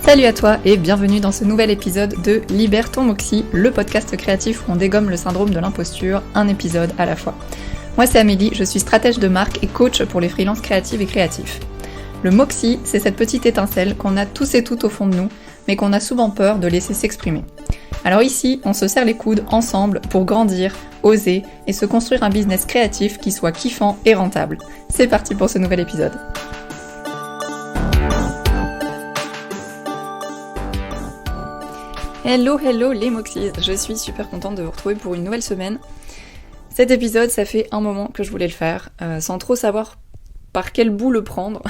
Salut à toi et bienvenue dans ce nouvel épisode de Libère ton Moxie, le podcast créatif où on dégomme le syndrome de l'imposture, un épisode à la fois. Moi c'est Amélie, je suis stratège de marque et coach pour les freelances créatives et créatifs. Le Moxie, c'est cette petite étincelle qu'on a tous et toutes au fond de nous, mais qu'on a souvent peur de laisser s'exprimer. Alors ici, on se serre les coudes ensemble pour grandir, oser et se construire un business créatif qui soit kiffant et rentable. C'est parti pour ce nouvel épisode. Hello les Moxies, je suis super contente de vous retrouver pour une nouvelle semaine. Cet épisode, ça fait un moment que je voulais le faire, sans trop savoir par quel bout le prendre.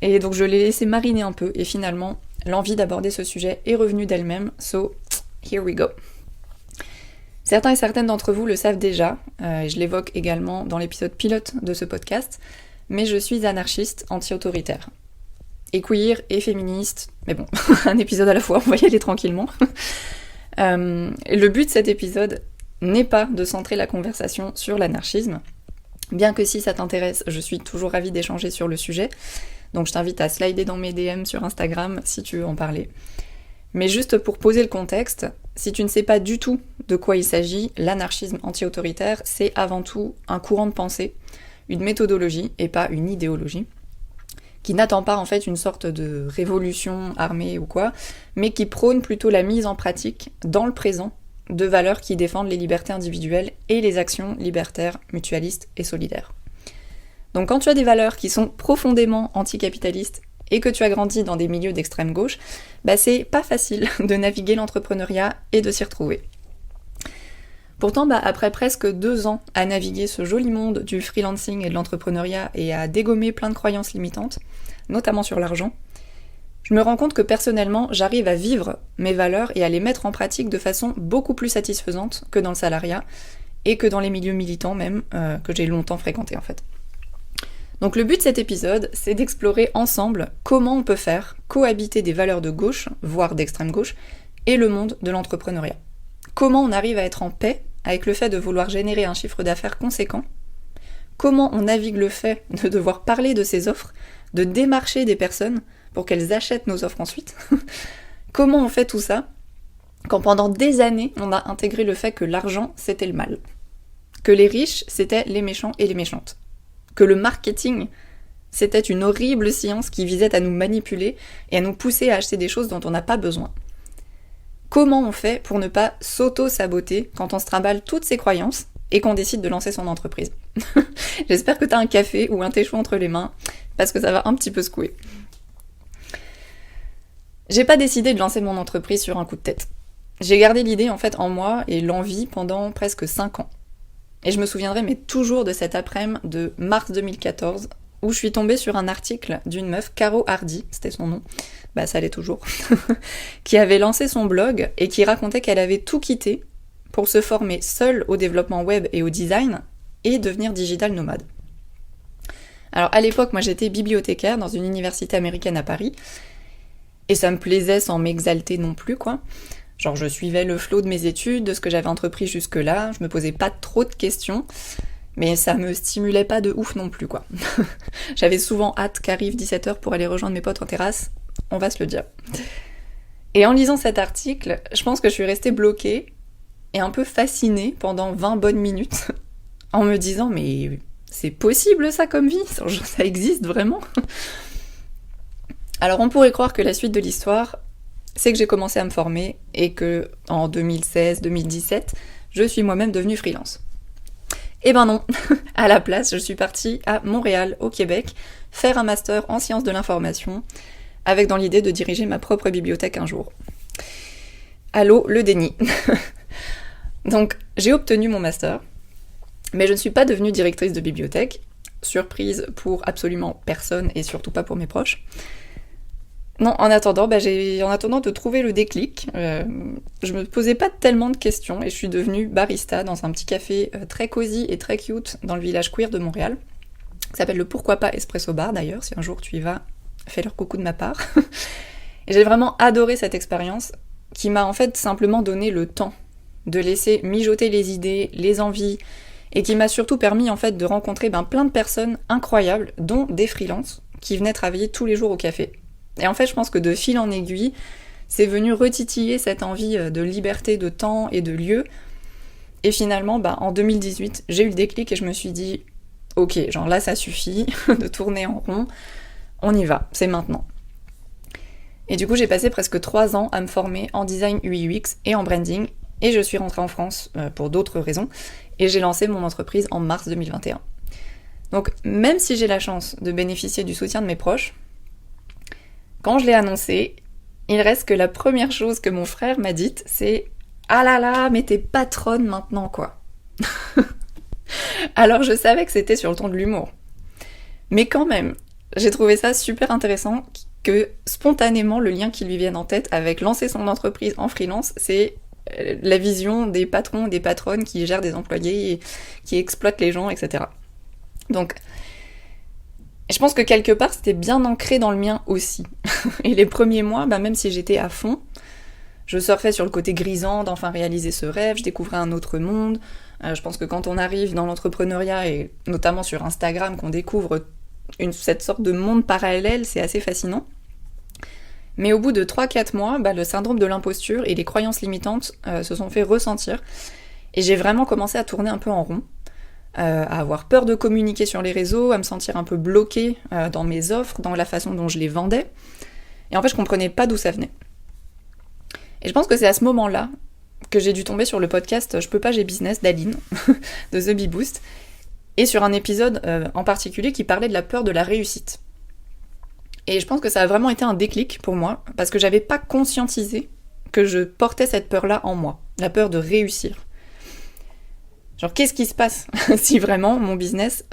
Et donc je l'ai laissé mariner un peu, et finalement, l'envie d'aborder ce sujet est revenue d'elle-même, so here we go. Certains et certaines d'entre vous le savent déjà, et je l'évoque également dans l'épisode pilote de ce podcast, mais je suis anarchiste anti-autoritaire. Et queer, et féministe, mais bon, un épisode à la fois, on va y aller tranquillement. Le but de cet épisode n'est pas de centrer la conversation sur l'anarchisme, bien que si ça t'intéresse, je suis toujours ravie d'échanger sur le sujet, donc je t'invite à slider dans mes DM sur Instagram si tu veux en parler. Mais juste pour poser le contexte, si tu ne sais pas du tout de quoi il s'agit, l'anarchisme anti-autoritaire, c'est avant tout un courant de pensée, une méthodologie et pas une idéologie, qui n'attend pas en fait une sorte de révolution armée ou quoi, mais qui prône plutôt la mise en pratique, dans le présent, de valeurs qui défendent les libertés individuelles et les actions libertaires, mutualistes et solidaires. Donc quand tu as des valeurs qui sont profondément anticapitalistes et que tu as grandi dans des milieux d'extrême gauche, c'est pas facile de naviguer l'entrepreneuriat et de s'y retrouver. Pourtant, après presque 2 ans à naviguer ce joli monde du freelancing et de l'entrepreneuriat et à dégommer plein de croyances limitantes, notamment sur l'argent, je me rends compte que personnellement, j'arrive à vivre mes valeurs et à les mettre en pratique de façon beaucoup plus satisfaisante que dans le salariat et que dans les milieux militants même, que j'ai longtemps fréquentés en fait. Donc le but de cet épisode, c'est d'explorer ensemble comment on peut faire cohabiter des valeurs de gauche, voire d'extrême gauche, et le monde de l'entrepreneuriat. Comment on arrive à être en paix avec le fait de vouloir générer un chiffre d'affaires conséquent, comment on navigue le fait de devoir parler de ses offres, de démarcher des personnes pour qu'elles achètent nos offres ensuite, comment on fait tout ça quand pendant des années on a intégré le fait que l'argent c'était le mal, que les riches c'était les méchants et les méchantes, que le marketing c'était une horrible science qui visait à nous manipuler et à nous pousser à acheter des choses dont on n'a pas besoin. Comment on fait pour ne pas s'auto-saboter quand on se trimballe toutes ses croyances et qu'on décide de lancer son entreprise? J'espère que t'as un café ou un thé chaud entre les mains, parce que ça va un petit peu secouer. J'ai pas décidé de lancer mon entreprise sur un coup de tête. J'ai gardé l'idée en fait en moi et l'envie pendant presque 5 ans. Et je me souviendrai mais toujours de cet après-midi de mars 2014, où je suis tombée sur un article d'une meuf, Caro Hardy, c'était son nom, ça l'est toujours, qui avait lancé son blog et qui racontait qu'elle avait tout quitté pour se former seule au développement web et au design et devenir digital nomade. Alors à l'époque, moi j'étais bibliothécaire dans une université américaine à Paris, et ça me plaisait sans m'exalter non plus, quoi. Genre je suivais le flow de mes études, de ce que j'avais entrepris jusque-là, je me posais pas trop de questions, mais ça me stimulait pas de ouf non plus, quoi. J'avais souvent hâte qu'arrive 17h pour aller rejoindre mes potes en terrasse, on va se le dire. Et en lisant cet article, je pense que je suis restée bloquée et un peu fascinée pendant 20 bonnes minutes, en me disant mais c'est possible ça comme vie, ça existe vraiment. Alors on pourrait croire que la suite de l'histoire, c'est que j'ai commencé à me former et que en 2016-2017, je suis moi-même devenue freelance. Eh ben non, à la place, je suis partie à Montréal, au Québec, faire un master en sciences de l'information, avec dans l'idée de diriger ma propre bibliothèque un jour. Allô, le déni. Donc, j'ai obtenu mon master, mais je ne suis pas devenue directrice de bibliothèque, surprise pour absolument personne et surtout pas pour mes proches. Non, en attendant de trouver le déclic, je me posais pas tellement de questions et je suis devenue barista dans un petit café très cosy et très cute dans le village queer de Montréal, qui s'appelle le Pourquoi pas Espresso Bar d'ailleurs, si un jour tu y vas, fais-leur coucou de ma part. Et j'ai vraiment adoré cette expérience qui m'a en fait simplement donné le temps de laisser mijoter les idées, les envies, et qui m'a surtout permis en fait de rencontrer plein de personnes incroyables, dont des freelances, qui venaient travailler tous les jours au café. Et en fait, je pense que de fil en aiguille, c'est venu retitiller cette envie de liberté de temps et de lieu. Et finalement, en 2018, j'ai eu le déclic et je me suis dit, ok, genre là ça suffit de tourner en rond, on y va, c'est maintenant. Et du coup, j'ai passé presque 3 ans à me former en design UI UX et en branding, et je suis rentrée en France pour d'autres raisons, et j'ai lancé mon entreprise en mars 2021. Donc même si j'ai la chance de bénéficier du soutien de mes proches, quand je l'ai annoncé, il reste que la première chose que mon frère m'a dite, c'est « Ah là là, mais t'es patronne maintenant, quoi !» Alors je savais que c'était sur le ton de l'humour. Mais quand même, j'ai trouvé ça super intéressant que spontanément le lien qui lui vienne en tête avec lancer son entreprise en freelance, c'est la vision des patrons, des patronnes qui gèrent des employés et qui exploitent les gens, etc. Donc, je pense que quelque part c'était bien ancré dans le mien aussi. Et les premiers mois, même si j'étais à fond, je surfais sur le côté grisant d'enfin réaliser ce rêve, je découvrais un autre monde. Je pense que quand on arrive dans l'entrepreneuriat, et notamment sur Instagram, qu'on découvre cette sorte de monde parallèle, c'est assez fascinant. Mais au bout de 3-4 mois, le syndrome de l'imposture et les croyances limitantes se sont fait ressentir. Et j'ai vraiment commencé à tourner un peu en rond, à avoir peur de communiquer sur les réseaux, à me sentir un peu bloquée dans mes offres, dans la façon dont je les vendais. Et en fait, je comprenais pas d'où ça venait. Et je pense que c'est à ce moment-là que j'ai dû tomber sur le podcast Je peux pas, j'ai business d'Aline, de The Bee Boost, et sur un épisode en particulier qui parlait de la peur de la réussite. Et je pense que ça a vraiment été un déclic pour moi, parce que j'avais pas conscientisé que je portais cette peur-là en moi, la peur de réussir. Genre, qu'est-ce qui se passe si vraiment mon business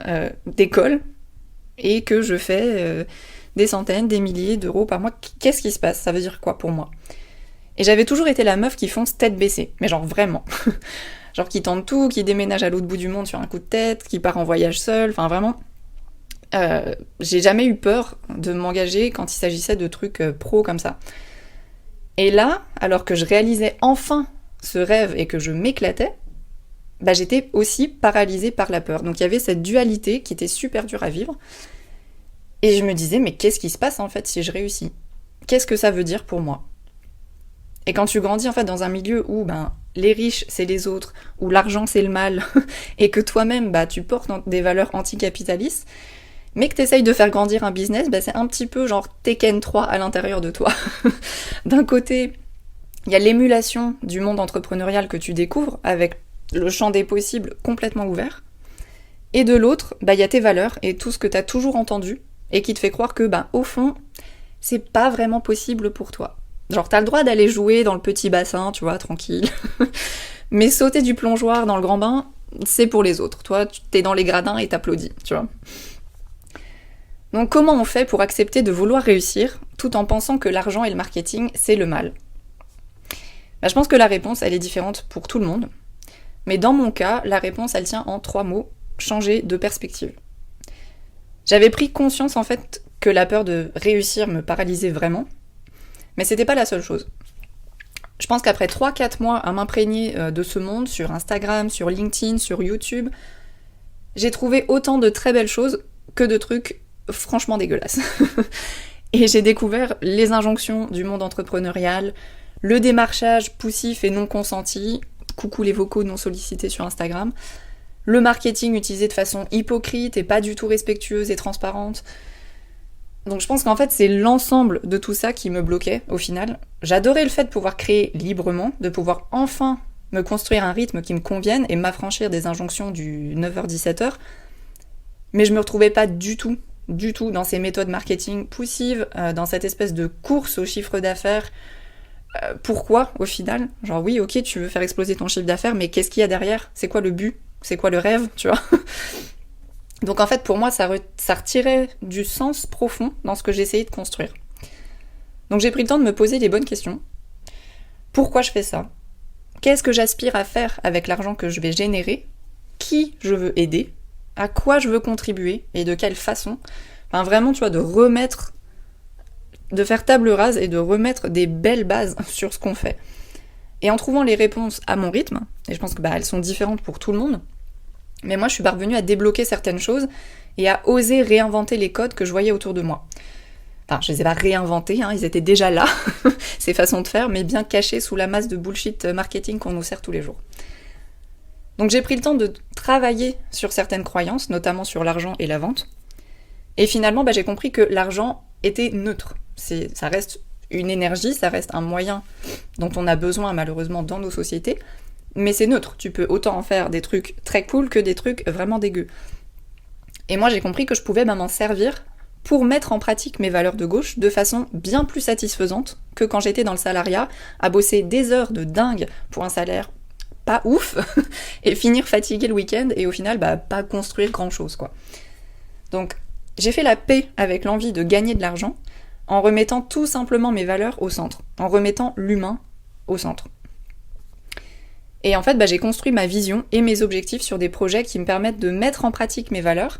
décolle et que je fais des centaines, des milliers d'euros par mois? Qu'est-ce qui se passe? Ça veut dire quoi pour moi? Et j'avais toujours été la meuf qui fonce tête baissée, mais genre vraiment. Genre qui tente tout, qui déménage à l'autre bout du monde sur un coup de tête, qui part en voyage seule, enfin vraiment. J'ai jamais eu peur de m'engager quand il s'agissait de trucs pro comme ça. Et là, alors que je réalisais enfin ce rêve et que je m'éclatais, j'étais aussi paralysée par la peur. Donc il y avait cette dualité qui était super dure à vivre. Et je me disais, mais qu'est-ce qui se passe en fait si je réussis? Qu'est-ce que ça veut dire pour moi? Et quand tu grandis en fait dans un milieu où les riches c'est les autres, où l'argent c'est le mal, et que toi-même tu portes des valeurs anticapitalistes, mais que t'essayes de faire grandir un business, c'est un petit peu genre Tekken 3 à l'intérieur de toi. D'un côté, il y a l'émulation du monde entrepreneurial que tu découvres, avec le champ des possibles complètement ouvert, et de l'autre, il y a tes valeurs et tout ce que t'as toujours entendu, et qui te fait croire que, au fond, c'est pas vraiment possible pour toi. Genre, t'as le droit d'aller jouer dans le petit bassin, tu vois, tranquille. Mais sauter du plongeoir dans le grand bain, c'est pour les autres. Toi, t'es dans les gradins et t'applaudis, tu vois. Donc, comment on fait pour accepter de vouloir réussir, tout en pensant que l'argent et le marketing, c'est le mal? Je pense que la réponse, elle est différente pour tout le monde. Mais dans mon cas, la réponse, elle tient en 3 mots: changer de perspective. J'avais pris conscience, en fait, que la peur de réussir me paralysait vraiment. Mais c'était pas la seule chose. Je pense qu'après 3-4 mois à m'imprégner de ce monde, sur Instagram, sur LinkedIn, sur YouTube, j'ai trouvé autant de très belles choses que de trucs franchement dégueulasses. Et j'ai découvert les injonctions du monde entrepreneurial, le démarchage poussif et non consenti, coucou les vocaux non sollicités sur Instagram, le marketing utilisé de façon hypocrite et pas du tout respectueuse et transparente. Donc je pense qu'en fait c'est l'ensemble de tout ça qui me bloquait au final. J'adorais le fait de pouvoir créer librement, de pouvoir enfin me construire un rythme qui me convienne et m'affranchir des injonctions du 9h-17h, mais je me retrouvais pas du tout dans ces méthodes marketing poussives, dans cette espèce de course au chiffre d'affaires. Pourquoi au final? Genre oui, ok, tu veux faire exploser ton chiffre d'affaires, mais qu'est-ce qu'il y a derrière? C'est quoi le but? C'est quoi le rêve, tu vois? Donc en fait, pour moi, ça retirait du sens profond dans ce que j'essayais de construire. Donc j'ai pris le temps de me poser les bonnes questions. Pourquoi je fais ça? Qu'est-ce que j'aspire à faire avec l'argent que je vais générer? Qui je veux aider? À quoi je veux contribuer? Et de quelle façon? Enfin vraiment, tu vois, de faire table rase et de remettre des belles bases sur ce qu'on fait. Et en trouvant les réponses à mon rythme, et je pense que elles sont différentes pour tout le monde, mais moi je suis parvenue à débloquer certaines choses et à oser réinventer les codes que je voyais autour de moi. Enfin, je les ai pas réinventés, ils étaient déjà là, ces façons de faire, mais bien cachés sous la masse de bullshit marketing qu'on nous sert tous les jours. Donc j'ai pris le temps de travailler sur certaines croyances, notamment sur l'argent et la vente. Et finalement, j'ai compris que l'argent était neutre. Ça reste une énergie, ça reste un moyen dont on a besoin malheureusement dans nos sociétés, mais c'est neutre. Tu peux autant en faire des trucs très cool que des trucs vraiment dégueux. Et moi j'ai compris que je pouvais m'en servir pour mettre en pratique mes valeurs de gauche de façon bien plus satisfaisante que quand j'étais dans le salariat, à bosser des heures de dingue pour un salaire pas ouf, et finir fatigué le week-end, et au final, pas construire grand-chose, quoi. Donc, j'ai fait la paix avec l'envie de gagner de l'argent, en remettant tout simplement mes valeurs au centre, en remettant l'humain au centre. Et en fait, j'ai construit ma vision et mes objectifs sur des projets qui me permettent de mettre en pratique mes valeurs,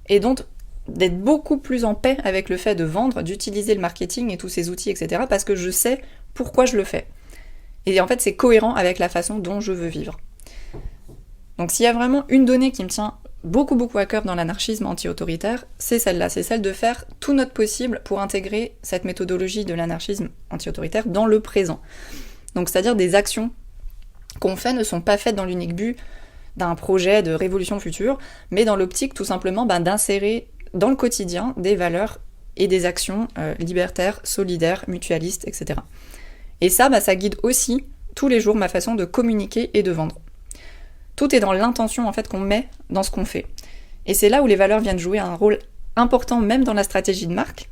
et donc d'être beaucoup plus en paix avec le fait de vendre, d'utiliser le marketing et tous ces outils, etc., parce que je sais pourquoi je le fais. Et en fait, c'est cohérent avec la façon dont je veux vivre. Donc s'il y a vraiment une donnée qui me tient beaucoup à cœur dans l'anarchisme anti-autoritaire, c'est celle-là, c'est celle de faire tout notre possible pour intégrer cette méthodologie de l'anarchisme anti-autoritaire dans le présent. Donc c'est-à-dire des actions qu'on fait ne sont pas faites dans l'unique but d'un projet de révolution future, mais dans l'optique tout simplement d'insérer dans le quotidien des valeurs et des actions libertaires, solidaires, mutualistes, etc. Et ça, ça guide aussi tous les jours ma façon de communiquer et de vendre. Tout est dans l'intention en fait qu'on met dans ce qu'on fait. Et c'est là où les valeurs viennent jouer un rôle important même dans la stratégie de marque,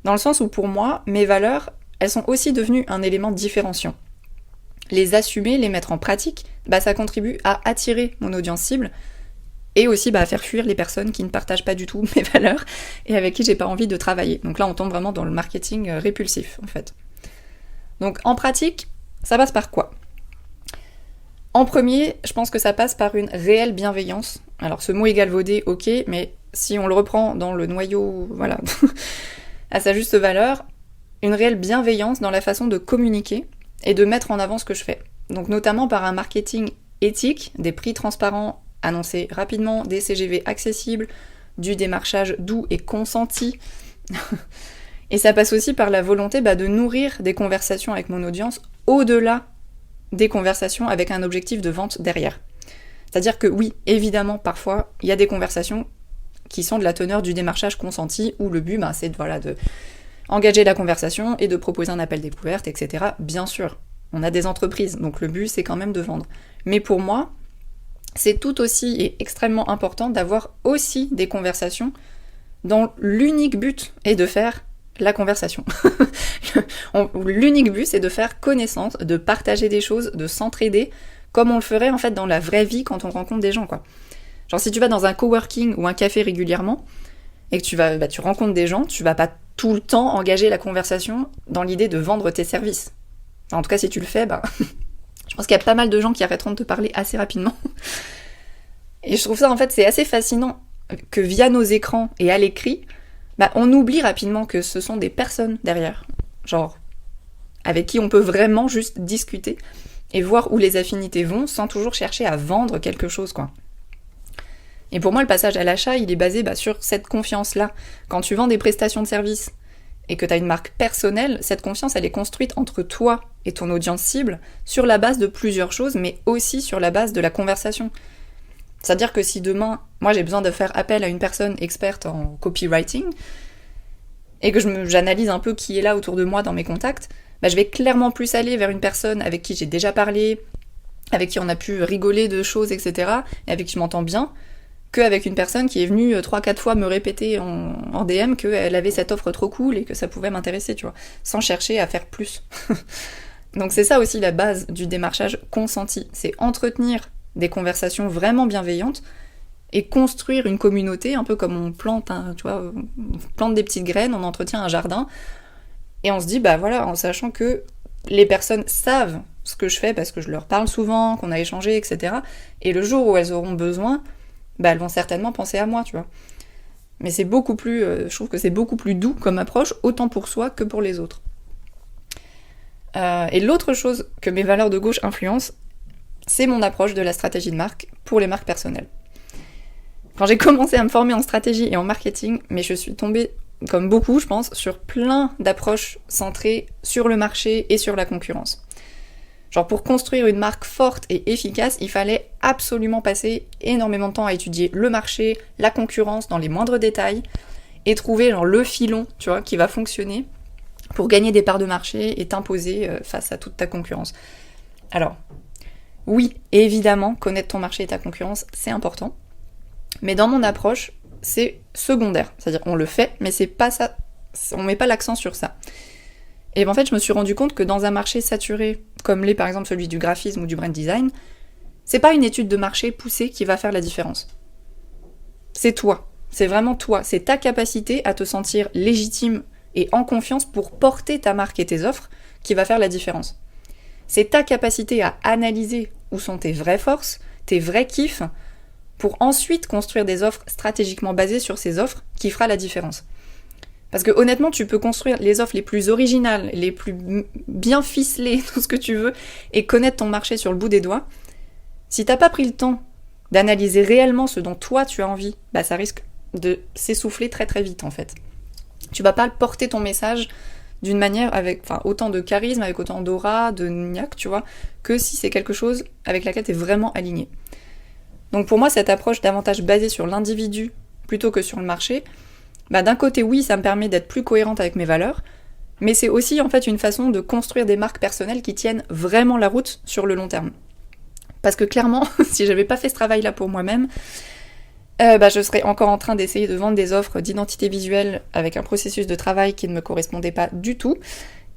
dans le sens où pour moi, mes valeurs, elles sont aussi devenues un élément différenciant. Les assumer, les mettre en pratique, ça contribue à attirer mon audience cible et aussi à faire fuir les personnes qui ne partagent pas du tout mes valeurs et avec qui j'ai pas envie de travailler. Donc là, on tombe vraiment dans le marketing répulsif en fait. Donc en pratique, ça passe par quoi ? En premier, je pense que ça passe par une réelle bienveillance. Alors ce mot est galvaudé, ok, mais si on le reprend dans le noyau, à sa juste valeur, une réelle bienveillance dans la façon de communiquer et de mettre en avant ce que je fais. Donc notamment par un marketing éthique, des prix transparents annoncés rapidement, des CGV accessibles, du démarchage doux et consenti. Et ça passe aussi par la volonté de nourrir des conversations avec mon audience au-delà des conversations avec un objectif de vente derrière. C'est-à-dire que oui, évidemment, parfois, il y a des conversations qui sont de la teneur du démarchage consenti, où le but, c'est de engager la conversation et de proposer un appel découverte, etc. Bien sûr, on a des entreprises, donc le but, c'est quand même de vendre. Mais pour moi, c'est tout aussi et extrêmement important d'avoir aussi des conversations dont l'unique but est de faire la conversation. L'unique but, c'est de faire connaissance, de partager des choses, de s'entraider, comme on le ferait en fait dans la vraie vie quand on rencontre des gens, quoi. Genre si tu vas dans un coworking ou un café régulièrement, et que tu rencontres des gens, tu vas pas tout le temps engager la conversation dans l'idée de vendre tes services. Enfin, en tout cas, si tu le fais, je pense qu'il y a pas mal de gens qui arrêteront de te parler assez rapidement. Et je trouve ça, en fait, c'est assez fascinant que via nos écrans et à l'écrit, on oublie rapidement que ce sont des personnes derrière, genre avec qui on peut vraiment juste discuter et voir où les affinités vont sans toujours chercher à vendre quelque chose, quoi. Et pour moi, le passage à l'achat, il est basé sur cette confiance-là. Quand tu vends des prestations de services et que tu as une marque personnelle, cette confiance, elle est construite entre toi et ton audience cible sur la base de plusieurs choses, mais aussi sur la base de la conversation. C'est-à-dire que si demain, moi j'ai besoin de faire appel à une personne experte en copywriting, et que j'analyse un peu qui est là autour de moi dans mes contacts, je vais clairement plus aller vers une personne avec qui j'ai déjà parlé, avec qui on a pu rigoler de choses, etc., et avec qui je m'entends bien, qu'avec une personne qui est venue 3-4 fois me répéter en DM qu'elle avait cette offre trop cool et que ça pouvait m'intéresser, tu vois, sans chercher à faire plus. Donc c'est ça aussi la base du démarchage consenti, c'est entretenir des conversations vraiment bienveillantes et construire une communauté, un peu comme on plante, on plante des petites graines, on entretient un jardin, et on se dit, en sachant que les personnes savent ce que je fais parce que je leur parle souvent, qu'on a échangé, etc. Et le jour où elles auront besoin, elles vont certainement penser à moi, tu vois. Mais c'est beaucoup plus, je trouve que c'est beaucoup plus doux comme approche, autant pour soi que pour les autres. Et l'autre chose que mes valeurs de gauche influencent, c'est mon approche de la stratégie de marque pour les marques personnelles. Quand j'ai commencé à me former en stratégie et en marketing, mais je suis tombée comme beaucoup je pense, sur plein d'approches centrées sur le marché et sur la concurrence. Genre pour construire une marque forte et efficace, il fallait absolument passer énormément de temps à étudier le marché, la concurrence dans les moindres détails, et trouver genre le filon, tu vois, qui va fonctionner pour gagner des parts de marché et t'imposer face à toute ta concurrence. Alors, oui, évidemment, connaître ton marché et ta concurrence, c'est important. Mais dans mon approche, c'est secondaire. C'est-à-dire, on le fait, mais c'est pas ça. On met pas l'accent sur ça. Et en fait, je me suis rendu compte que dans un marché saturé, comme l'est par exemple celui du graphisme ou du brand design, c'est pas une étude de marché poussée qui va faire la différence. C'est toi. C'est vraiment toi. C'est ta capacité à te sentir légitime et en confiance pour porter ta marque et tes offres qui va faire la différence. C'est ta capacité à analyser où sont tes vraies forces, tes vrais kiffs, pour ensuite construire des offres stratégiquement basées sur ces offres qui fera la différence. Parce que honnêtement, tu peux construire les offres les plus originales, les plus bien ficelées, tout ce que tu veux, et connaître ton marché sur le bout des doigts. Si t'as pas pris le temps d'analyser réellement ce dont toi tu as envie, bah ça risque de s'essouffler très très vite en fait. Tu vas pas porter ton message d'une manière avec autant de charisme, avec autant d'aura, de niaque, tu vois, que si c'est quelque chose avec laquelle t'es vraiment aligné. Donc pour moi, cette approche davantage basée sur l'individu plutôt que sur le marché, bah d'un côté oui, ça me permet d'être plus cohérente avec mes valeurs, mais c'est aussi en fait une façon de construire des marques personnelles qui tiennent vraiment la route sur le long terme. Parce que clairement, si j'avais pas fait ce travail-là pour moi-même, je serais encore en train d'essayer de vendre des offres d'identité visuelle avec un processus de travail qui ne me correspondait pas du tout,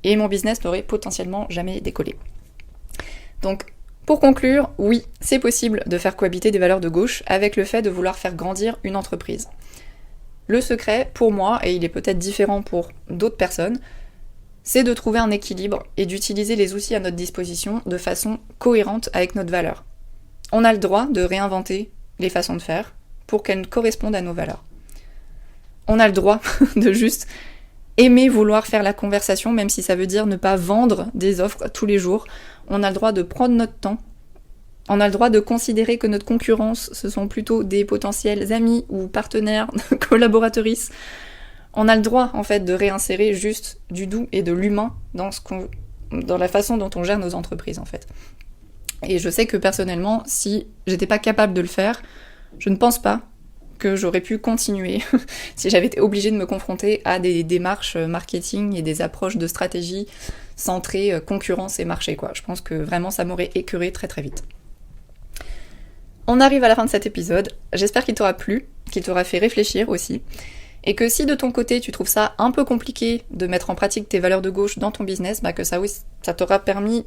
et mon business n'aurait potentiellement jamais décollé. Donc, pour conclure, oui, c'est possible de faire cohabiter des valeurs de gauche avec le fait de vouloir faire grandir une entreprise. Le secret, pour moi, et il est peut-être différent pour d'autres personnes, c'est de trouver un équilibre et d'utiliser les outils à notre disposition de façon cohérente avec notre valeur. On a le droit de réinventer les façons de faire pour qu'elles correspondent à nos valeurs. On a le droit de juste aimer vouloir faire la conversation, même si ça veut dire ne pas vendre des offres tous les jours. On a le droit de prendre notre temps. On a le droit de considérer que notre concurrence, ce sont plutôt des potentiels amis ou partenaires, collaboratrices. On a le droit, en fait, de réinsérer juste du doux et de l'humain dans la façon dont on gère nos entreprises, en fait. Et je sais que personnellement, si j'étais pas capable de le faire, je ne pense pas que j'aurais pu continuer si j'avais été obligée de me confronter à des démarches marketing et des approches de stratégie centrées concurrence et marché, quoi. Je pense que vraiment ça m'aurait écœuré très très vite. On arrive à la fin de cet épisode. J'espère qu'il t'aura plu, qu'il t'aura fait réfléchir aussi. Et que si de ton côté tu trouves ça un peu compliqué de mettre en pratique tes valeurs de gauche dans ton business, que ça t'aura permis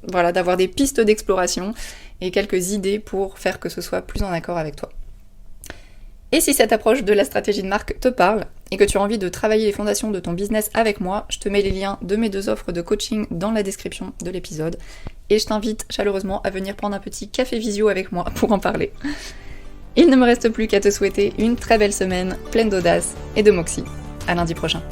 d'avoir des pistes d'exploration et quelques idées pour faire que ce soit plus en accord avec toi. Et si cette approche de la stratégie de marque te parle et que tu as envie de travailler les fondations de ton business avec moi, je te mets les liens de mes 2 offres de coaching dans la description de l'épisode et je t'invite chaleureusement à venir prendre un petit café visio avec moi pour en parler. Il ne me reste plus qu'à te souhaiter une très belle semaine pleine d'audace et de moxie. À lundi prochain.